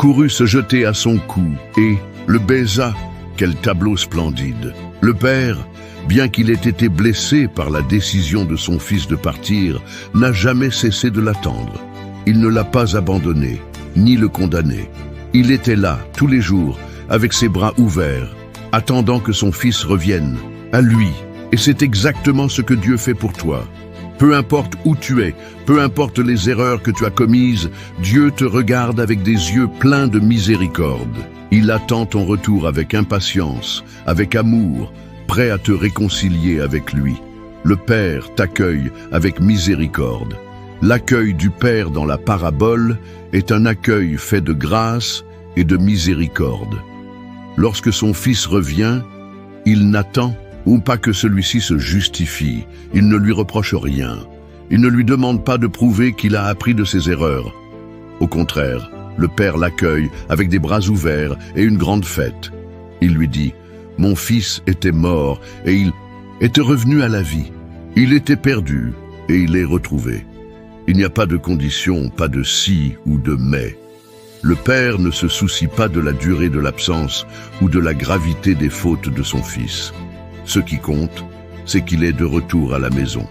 courut se jeter à son cou et le baisa. Quel tableau splendide! Le père, bien qu'il ait été blessé par la décision de son fils de partir, n'a jamais cessé de l'attendre. Il ne l'a pas abandonné, ni le condamné. Il était là, tous les jours, avec ses bras ouverts, attendant que son fils revienne, à lui. Et c'est exactement ce que Dieu fait pour toi. Peu importe où tu es, peu importe les erreurs que tu as commises, Dieu te regarde avec des yeux pleins de miséricorde. Il attend ton retour avec impatience, avec amour, prêt à te réconcilier avec lui. Le Père t'accueille avec miséricorde. L'accueil du Père dans la parabole est un accueil fait de grâce et de miséricorde. Lorsque son fils revient, il n'attend ou pas que celui-ci se justifie. Il ne lui reproche rien. Il ne lui demande pas de prouver qu'il a appris de ses erreurs. Au contraire, le Père l'accueille avec des bras ouverts et une grande fête. Il lui dit: « Mon fils était mort et il était revenu à la vie. Il était perdu et il est retrouvé. » Il n'y a pas de condition, pas de si ou de mais. Le Père ne se soucie pas de la durée de l'absence ou de la gravité des fautes de son fils. Ce qui compte, c'est qu'il est de retour à la maison.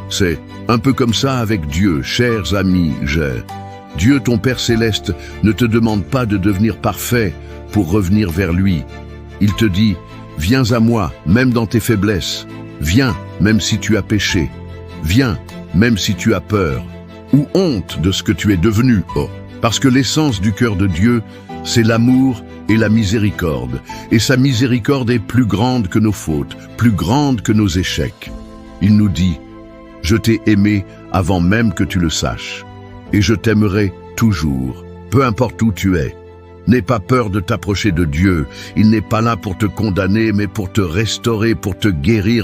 C'est un peu comme ça avec Dieu, chers amis. Dieu, ton Père céleste, ne te demande pas de devenir parfait pour revenir vers lui. Il te dit: « Viens à moi, même dans tes faiblesses. Viens, même si tu as péché. Viens, même si tu as peur ou honte de ce que tu es devenu. » Parce que l'essence du cœur de Dieu, c'est l'amour et la miséricorde. Et sa miséricorde est plus grande que nos fautes, plus grande que nos échecs. Il nous dit: « Je t'ai aimé avant même que tu le saches. Et je t'aimerai toujours, peu importe où tu es. » N'aie pas peur de t'approcher de Dieu. Il n'est pas là pour te condamner, mais pour te restaurer, pour te guérir.